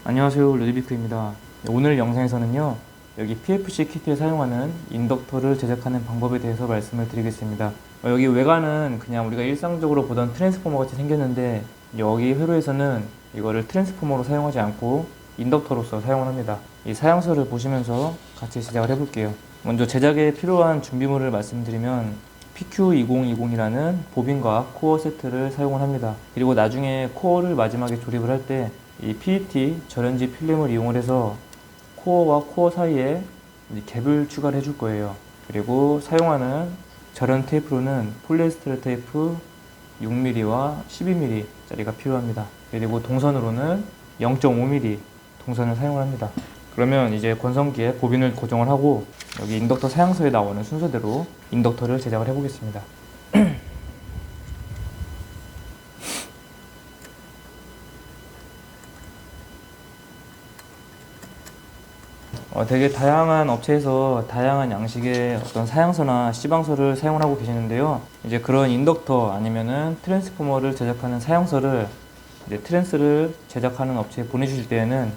안녕하세요, 루디비크입니다. 오늘 영상에서는요, 여기 PFC 키트에 사용하는 인덕터를 제작하는 방법에 대해서 말씀을 드리겠습니다. 여기 외관은 그냥 우리가 일상적으로 보던 트랜스포머 같이 생겼는데, 여기 회로에서는 이거를 트랜스포머로 사용하지 않고 인덕터로서 사용을 합니다. 이 사양서를 보시면서 같이 제작을 해볼게요. 먼저 제작에 필요한 준비물을 말씀드리면 PQ2020이라는 보빈과 코어 세트를 사용을 합니다. 그리고 나중에 코어를 마지막에 조립을 할 때 이 PET 절연지 필름을 이용을 해서 코어와 코어 사이에 갭을 추가를 해줄 거예요. 그리고 사용하는 절연 테이프로는 폴리에스테르 테이프 6mm와 12mm 짜리가 필요합니다. 그리고 동선으로는 0.5mm 동선을 사용을 합니다. 그러면 이제 건성기에 보빈을 고정을 하고 여기 인덕터 사양서에 나오는 순서대로 인덕터를 제작을 해보겠습니다. 되게 다양한 업체에서 다양한 양식의 어떤 사양서나 시방서를 사용을 하고 계시는데요. 이제 그런 인덕터 아니면은 트랜스포머를 제작하는 사양서를 이제 트랜스를 제작하는 업체에 보내주실 때에는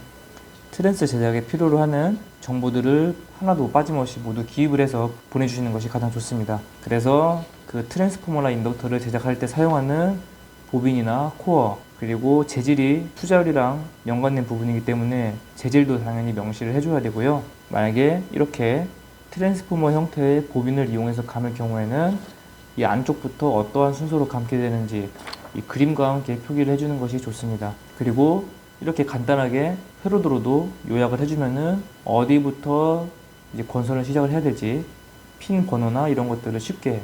트랜스 제작에 필요로 하는 정보들을 하나도 빠짐없이 모두 기입을 해서 보내주시는 것이 가장 좋습니다. 그래서 그 트랜스포머나 인덕터를 제작할 때 사용하는 보빈이나 코어 그리고 재질이 투자율이랑 연관된 부분이기 때문에 재질도 당연히 명시를 해줘야 되고요. 만약에 이렇게 트랜스포머 형태의 보빈을 이용해서 감을 경우에는 이 안쪽부터 어떠한 순서로 감게 되는지 이 그림과 함께 표기를 해주는 것이 좋습니다. 그리고 이렇게 간단하게 회로도로도 요약을 해주면은 어디부터 이제 건선을 시작을 해야 될지 핀 번호나 이런 것들을 쉽게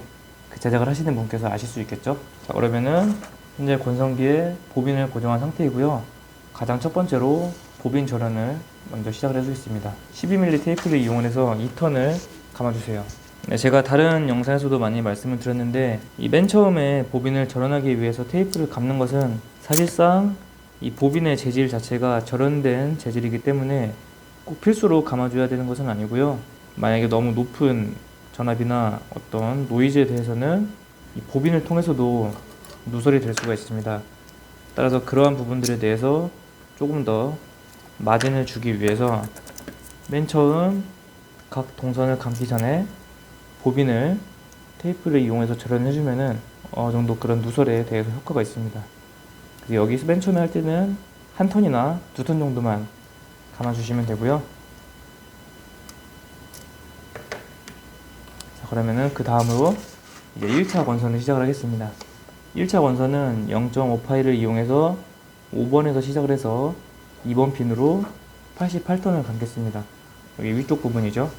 제작을 하시는 분께서 아실 수 있겠죠. 자, 그러면은 현재 건성기에 보빈을 고정한 상태이고요. 가장 첫 번째로 보빈 절연을 먼저 시작을 해주겠습니다. 12mm 테이프를 이용해서 2턴을 감아주세요. 네, 제가 다른 영상에서도 많이 말씀을 드렸는데 이 맨 처음에 보빈을 절연하기 위해서 테이프를 감는 것은 사실상 이 보빈의 재질 자체가 절연된 재질이기 때문에 꼭 필수로 감아줘야 되는 것은 아니고요. 만약에 너무 높은 전압이나 어떤 노이즈에 대해서는 이 보빈을 통해서도 누설이 될 수가 있습니다. 따라서 그러한 부분들에 대해서 조금 더 마진을 주기 위해서 맨 처음 각 동선을 감기 전에 보빈을 테이프를 이용해서 절연해주면은 어느 정도 그런 누설에 대해서 효과가 있습니다. 그래서 여기서 맨 처음에 할 때는 한 턴이나 2턴 정도만 감아주시면 되고요. 자, 그러면은 그 다음으로 이제 1차 건선을 시작을 하겠습니다. 1차 건선은 0.5 파일을 이용해서 5번에서 시작을 해서 2번 핀으로 88턴을 감겠습니다. 여기 위쪽 부분이죠.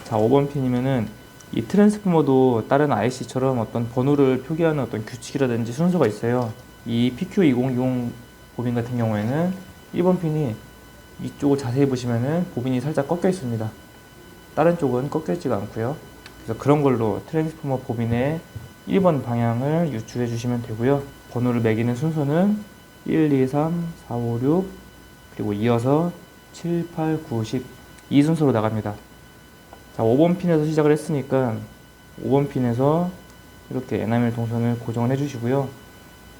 자, 5번 핀이면은 이 트랜스포머도 다른 IC처럼 어떤 번호를 표기하는 어떤 규칙이라든지 순서가 있어요. 이 PQ2020 보빈 같은 경우에는 1번 핀이 이쪽을 자세히 보시면은 보빈이 살짝 꺾여 있습니다. 다른 쪽은 꺾여 있지가 않고요. 그래서 그런 걸로 트랜스포머 보빈의 1번 방향을 유추해 주시면 되고요. 번호를 매기는 순서는 1, 2, 3, 4, 5, 6 그리고 이어서 7, 8, 9, 10 이 순서로 나갑니다. 자, 5번 핀에서 시작을 했으니까 5번 핀에서 이렇게 에나멜 동선을 고정을 해주시고요.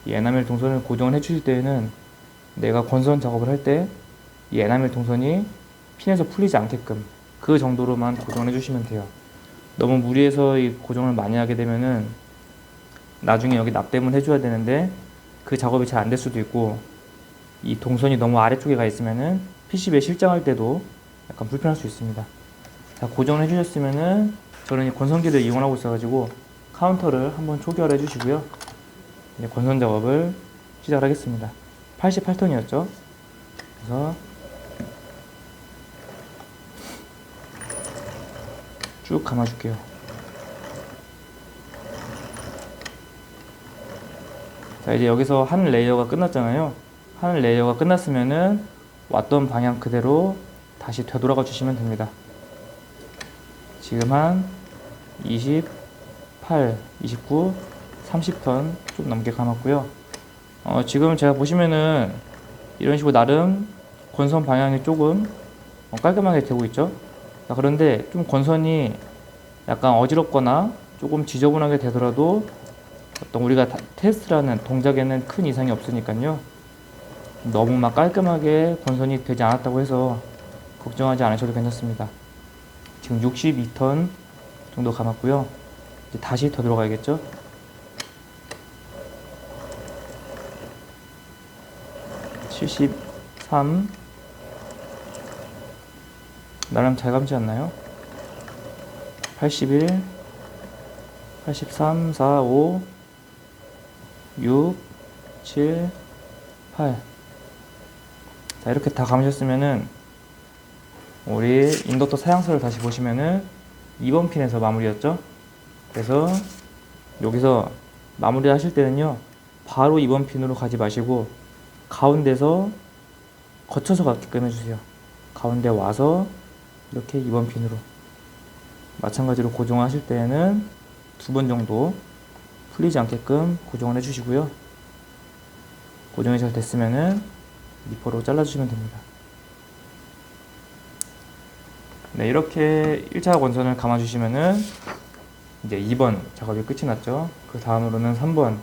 이 에나멜 동선을 고정을 해주실 때에는 내가 건선 작업을 할 때 이 에나멜 동선이 핀에서 풀리지 않게끔 그 정도로만 고정을 해주시면 돼요. 너무 무리해서 이 고정을 많이 하게 되면은 나중에 여기 납땜을 해줘야 되는데 그 작업이 잘 안 될 수도 있고 이 동선이 너무 아래쪽에 가 있으면은 PCB에 실장할 때도 약간 불편할 수 있습니다. 자, 고정을 해주셨으면은 저는 이 건선기를 이용하고 있어가지고 카운터를 한번 초기화를 해주시고요. 이제 건선 작업을 시작을 하겠습니다. 88턴이었죠. 그래서 쭉 감아줄게요. 자, 이제 여기서 한 레이어가 끝났잖아요. 한 레이어가 끝났으면은 왔던 방향 그대로 다시 되돌아가 주시면 됩니다. 지금 한 28, 29, 30턴 좀 넘게 감았고요. 지금 제가 보시면은 이런 식으로 나름 건선 방향이 조금 깔끔하게 되고 있죠. 자, 그런데 좀 건선이 약간 어지럽거나 조금 지저분하게 되더라도 어떤 우리가 테스트라는 동작에는 큰 이상이 없으니까요. 너무 막 깔끔하게 건선이 되지 않았다고 해서 걱정하지 않으셔도 괜찮습니다. 지금 62턴 정도 감았고요. 이제 다시 더 들어가야겠죠? (73) 나름 잘 감지 않나요? 81 83 4 5 6 7 8 자, 이렇게 다 감으셨으면은 우리 인덕터 사양서를 다시 보시면은 2번 핀에서 마무리였죠. 그래서 여기서 마무리 하실 때는요, 바로 2번 핀으로 가지 마시고 가운데서 거쳐서 가게끔 해주세요. 가운데 와서 이렇게 2번 핀으로, 마찬가지로 고정하실 때에는 2번 정도 풀리지 않게끔 고정을 해주시고요. 고정이 잘 됐으면은 니퍼로 잘라주시면 됩니다. 네, 이렇게 1차 원선을 감아주시면은 이제 2번 작업이 끝이 났죠. 그 다음으로는 3번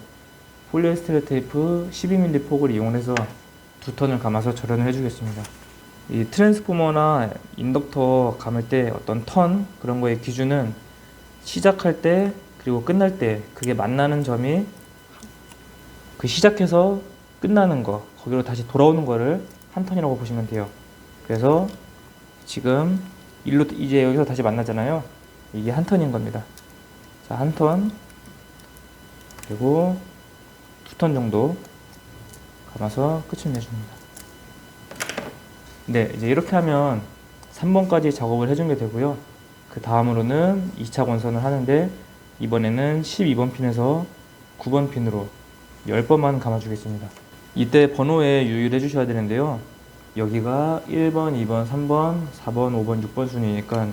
폴리에스테르 테이프 12mm 폭을 이용해서 2턴을 감아서 절연을 해주겠습니다. 이 트랜스포머나 인덕터 감을 때 어떤 턴 그런 거의 기준은 시작할 때 그리고 끝날 때 그게 만나는 점이 그 시작해서 끝나는 거, 거기로 다시 돌아오는 거를 한 턴이라고 보시면 돼요. 그래서 지금 일로 이제 여기서 다시 만나잖아요. 이게 한 턴인 겁니다. 자, 한 턴, 그리고 2턴 정도 감아서 끝을 내줍니다. 네, 이제 이렇게 하면 3번까지 작업을 해준 게 되고요. 그 다음으로는 2차 원선을 하는데 이번에는 12번 핀에서 9번 핀으로 10번만 감아주겠습니다. 이때 번호에 유의를 해주셔야 되는데요. 여기가 1번, 2번, 3번, 4번, 5번, 6번 순이니까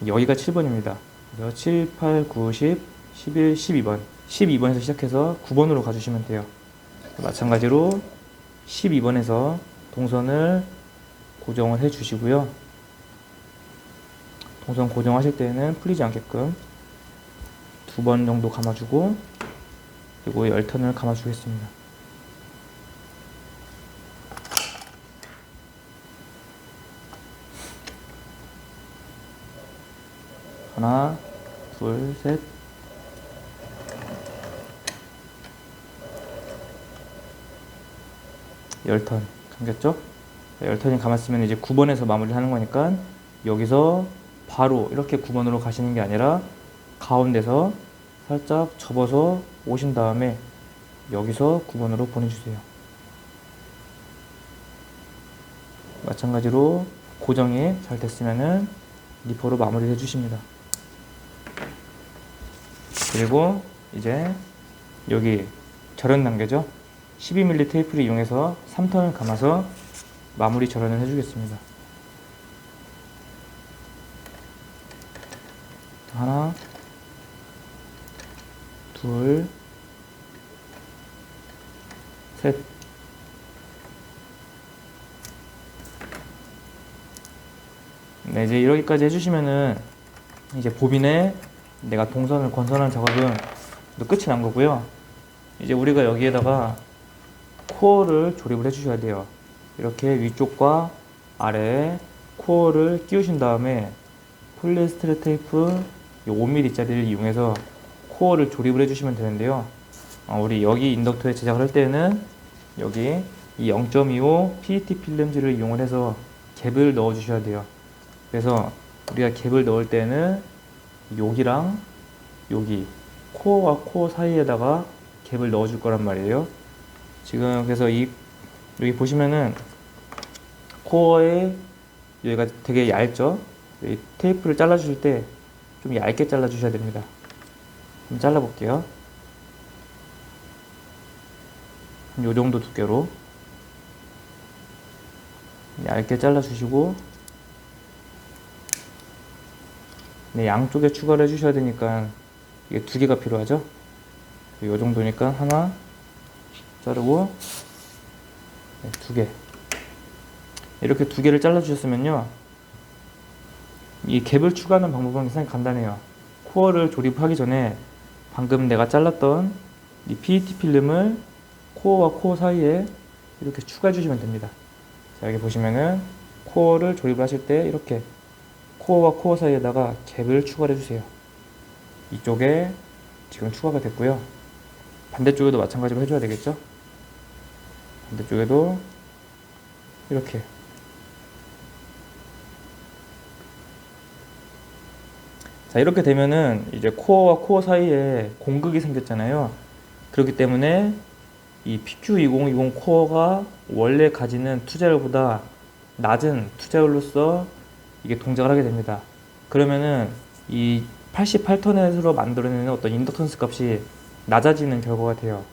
여기가 7번입니다. 그래서 7, 8, 9, 10, 11, 12번 12번에서 시작해서 9번으로 가주시면 돼요. 마찬가지로 12번에서 동선을 고정을 해 주시고요. 동선 고정하실 때는 풀리지 않게끔 2번 정도 감아주고 그리고 10턴을 감아주겠습니다. 하나, 둘, 셋. (10턴) 감겼죠? 10턴이 감았으면 이제 9번에서 마무리를 하는 거니까 여기서 바로 이렇게 9번으로 가시는 게 아니라 가운데서 살짝 접어서 오신 다음에 여기서 9번으로 보내주세요. 마찬가지로 고정이 잘 됐으면은 니퍼로 마무리를 해주십니다. 그리고 이제 여기 절연 단계죠. 12mm 테이프를 이용해서 3턴을 감아서 마무리 절연을 해주겠습니다. 하나, 둘, 셋. 네, 이제 이렇게까지 해주시면은 이제 보빈에 내가 동선을 건선한 작업은 끝이 난 거고요. 이제 우리가 여기에다가 코어를 조립을 해주셔야 돼요. 이렇게 위쪽과 아래에 코어를 끼우신 다음에 폴리에스테르 테이프 5mm 짜리를 이용해서 코어를 조립을 해주시면 되는데요. 우리 여기 인덕터에 제작을 할 때는 여기 이 0.25 PET 필름지를 이용을 해서 갭을 넣어 주셔야 돼요. 그래서 우리가 갭을 넣을 때는 여기랑 여기 코어와 코어 사이에다가 갭을 넣어 줄 거란 말이에요. 지금 그래서 여기 보시면은 코어에 여기가 되게 얇죠. 이 테이프를 잘라 주실 때 좀 얇게 잘라 주셔야 됩니다. 좀 잘라 볼게요. 요 정도 두께로 얇게 잘라 주시고, 네, 양쪽에 추가를 해 주셔야 되니까 이게 2개가 필요하죠. 요 정도니까 하나 자르고, 네, 2개. 이렇게 2개를 잘라 주셨으면요, 이 갭을 추가하는 방법은 굉장히 간단해요. 코어를 조립하기 전에 방금 내가 잘랐던 이 PET 필름을 코어와 코어 사이에 이렇게 추가해 주시면 됩니다. 자, 여기 보시면은 코어를 조립을 하실 때 이렇게 코어와 코어 사이에다가 갭을 추가해 주세요. 이쪽에 지금 추가가 됐고요. 반대쪽에도 마찬가지로 해줘야 되겠죠? 반대쪽에도 이렇게. 자, 이렇게 되면은 이제 코어와 코어 사이에 공극이 생겼잖아요. 그렇기 때문에 이 PQ2020 코어가 원래 가지는 투자율보다 낮은 투자율로서 이게 동작을 하게 됩니다. 그러면은 이 88턴으로 만들어내는 어떤 인덕턴스 값이 낮아지는 결과가 돼요.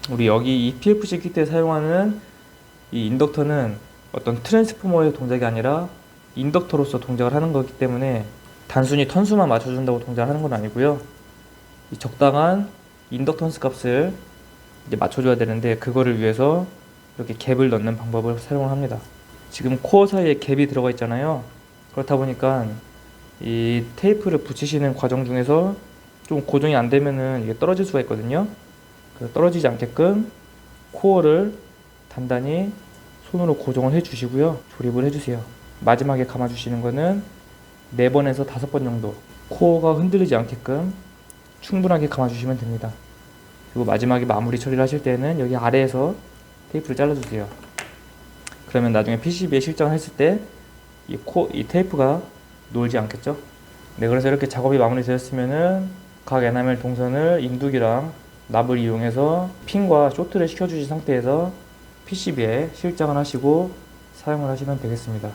우리 여기 이 PFC 키트에 사용하는 이 인덕터는 어떤 트랜스포머의 동작이 아니라 인덕터로서 동작을 하는 거기 때문에 단순히 턴수만 맞춰준다고 동작을 하는 건 아니고요. 이 적당한 인덕턴스 값을 이제 맞춰줘야 되는데, 그거를 위해서 이렇게 갭을 넣는 방법을 사용을 합니다. 지금 코어 사이에 갭이 들어가 있잖아요. 그렇다 보니까 이 테이프를 붙이시는 과정 중에서 좀 고정이 안 되면은 이게 떨어질 수가 있거든요. 그래서 떨어지지 않게끔 코어를 단단히 손으로 고정을 해 주시고요. 조립을 해 주세요. 마지막에 감아 주시는 거는 4번에서 5번 정도 코어가 흔들리지 않게끔 충분하게 감아 주시면 됩니다. 그리고 마지막에 마무리 처리를 하실 때는 여기 아래에서 테이프를 잘라 주세요. 그러면 나중에 PCB에 실장을 했을 때 이 테이프가 놀지 않겠죠? 네, 그래서 이렇게 작업이 마무리 되었으면은 각 에나멜 동선을 인두기랑 납을 이용해서 핀과 쇼트를 시켜주신 상태에서 PCB에 실장을 하시고 사용을 하시면 되겠습니다.